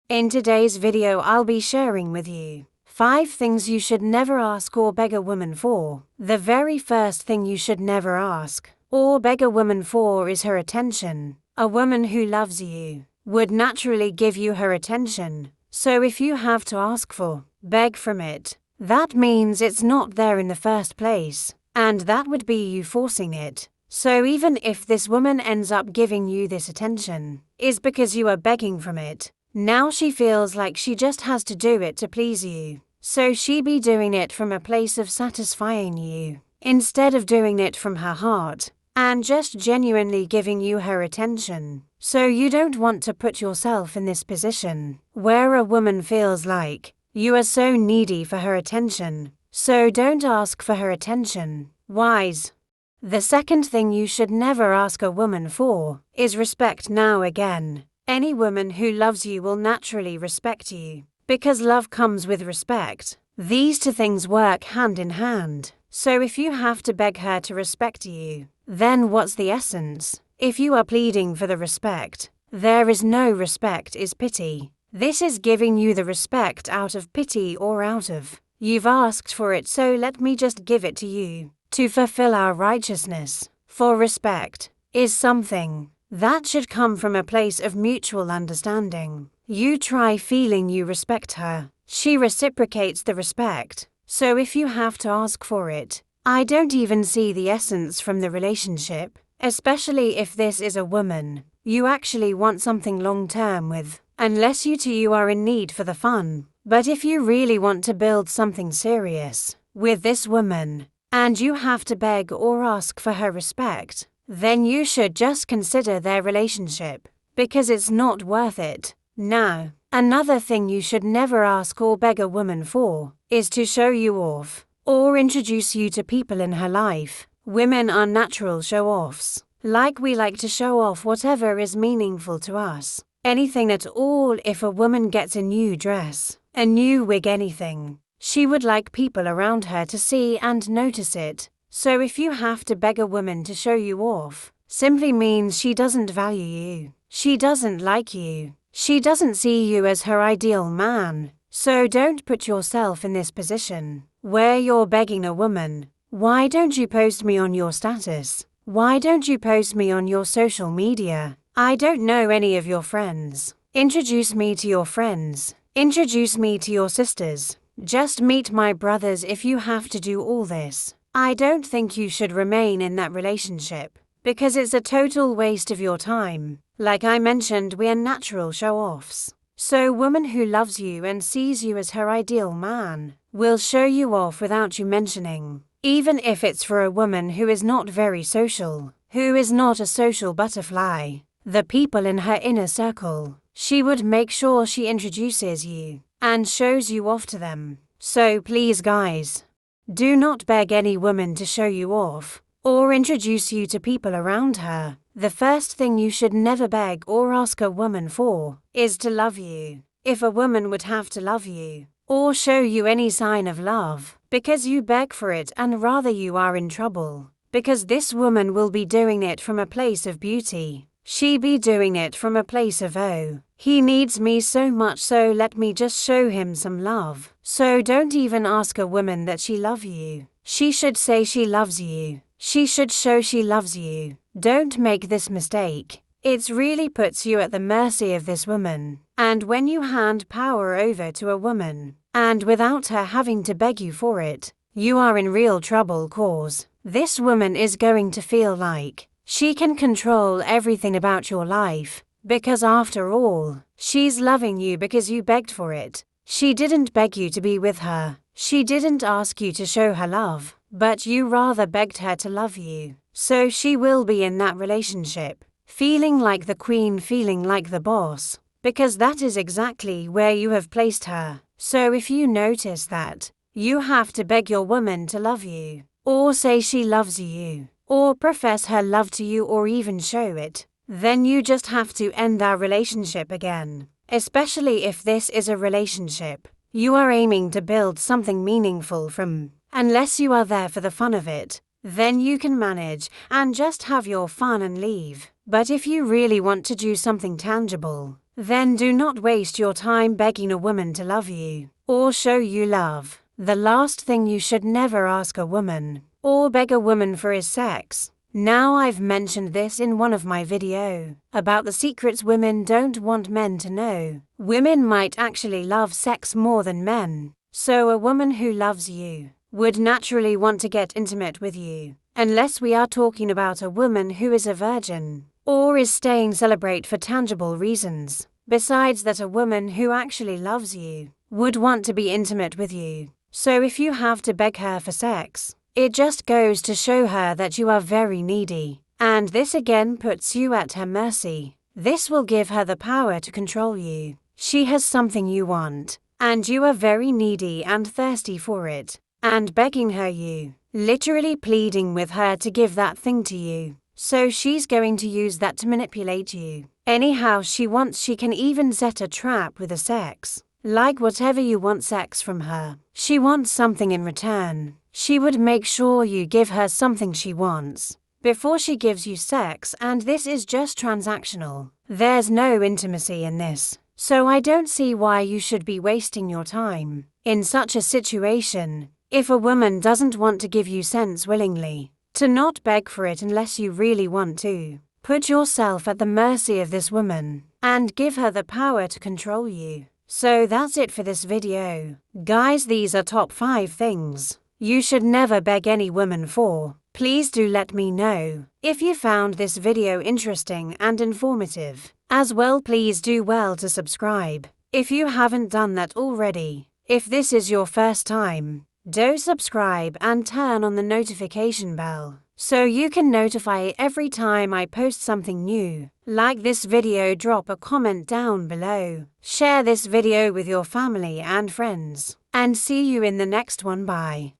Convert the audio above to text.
In today's video, I'll be sharing with you 5 things you should never ask or beg a woman for. The very first thing you should never ask or beg a woman for is her attention. A woman who loves you would naturally give you her attention. So if you have to ask for, beg from it, that means it's not there in the first place, and that would be you forcing it. So even if this woman ends up giving you this attention, is because you are begging from it. Now she feels like she just has to do it to please you. So she be doing it from a place of satisfying you, instead of doing it from her heart, and just genuinely giving you her attention. So you don't want to put yourself in this position, where a woman feels like you are so needy for her attention. So don't ask for her attention. Wise. The second thing you should never ask a woman for is respect. Now again, any woman who loves you will naturally respect you, because love comes with respect. These two things work hand in hand. So if you have to beg her to respect you, then what's the essence? If you are pleading for the respect, there is no respect, is pity. This is giving you the respect out of pity or out of, you've asked for it, so let me just give it to you, to fulfill our righteousness. For respect is something that should come from a place of mutual understanding. You try feeling you respect her, she reciprocates the respect. So if you have to ask for it, I don't even see the essence from the relationship, especially if this is a woman you actually want something long-term with, unless you two are in need for the fun. But if you really want to build something serious with this woman, and you have to beg or ask for her respect, then you should just consider their relationship, because it's not worth it. Now, another thing you should never ask or beg a woman for is to show you off or introduce you to people in her life. Women are natural show-offs. Like we like to show off whatever is meaningful to us. Anything at all. If a woman gets a new dress, a new wig, anything, she would like people around her to see and notice it. So if you have to beg a woman to show you off, simply means she doesn't value you. She doesn't like you. She doesn't see you as her ideal man. So don't put yourself in this position where you're begging a woman, why don't you post me on your status? Why don't you post me on your social media? I don't know any of your friends. Introduce me to your friends. Introduce me to your sisters. Just meet my brothers. If you have to do all this, I don't think you should remain in that relationship, because it's a total waste of your time. Like I mentioned, we are natural show-offs. So a woman who loves you and sees you as her ideal man will show you off without you mentioning. Even if it's for a woman who is not very social, who is not a social butterfly, the people in her inner circle, she would make sure she introduces you and shows you off to them. So please guys, do not beg any woman to show you off or introduce you to people around her. The first thing you should never beg or ask a woman for is to love you. If a woman would have to love you or show you any sign of love because you beg for it, and rather you are in trouble, because this woman will be doing it from a place of beauty. She be doing it from a place of, oh, he needs me so much, so let me just show him some love. So don't even ask a woman that she love you. She should say she loves you. She should show she loves you. Don't make this mistake. It really puts you at the mercy of this woman. And when you hand power over to a woman, and without her having to beg you for it, you are in real trouble, cause this woman is going to feel like she can control everything about your life, because after all, she's loving you because you begged for it. She didn't beg you to be with her. She didn't ask you to show her love, but you rather begged her to love you. So she will be in that relationship, feeling like the queen, feeling like the boss, because that is exactly where you have placed her. So if you notice that you have to beg your woman to love you, or say she loves you, or profess her love to you, or even show it, then you just have to end our relationship again. Especially if this is a relationship you are aiming to build something meaningful from. Unless you are there for the fun of it, then you can manage and just have your fun and leave. But if you really want to do something tangible, then do not waste your time begging a woman to love you or show you love. The last thing you should never ask a woman or beg a woman for is sex. Now I've mentioned this in one of my video about the secrets women don't want men to know. Women might actually love sex more than men. So a woman who loves you would naturally want to get intimate with you, unless we are talking about a woman who is a virgin or is staying celibate for tangible reasons. Besides that, a woman who actually loves you would want to be intimate with you. So if you have to beg her for sex, it just goes to show her that you are very needy, and this again puts you at her mercy. This will give her the power to control you. She has something you want, and you are very needy and thirsty for it, and begging her, you literally pleading with her to give that thing to you. So she's going to use that to manipulate you anyhow she wants. She can even set a trap with the sex. Like whatever you want sex from her, she wants something in return. She would make sure you give her something she wants before she gives you sex, and this is just transactional. There's no intimacy in this. So I don't see why you should be wasting your time in such a situation. If a woman doesn't want to give you sex willingly, to not beg for it unless you really want to. Put yourself at the mercy of this woman and give her the power to control you. So that's it for this video. Guys, these are top 5 things you should never beg any woman for. Please do let me know if you found this video interesting and informative. As well, please do well to subscribe if you haven't done that already. If this is your first time, do subscribe and turn on the notification bell so you can notify every time I post something new. Like this video, drop a comment down below, share this video with your family and friends, and see you in the next one. Bye.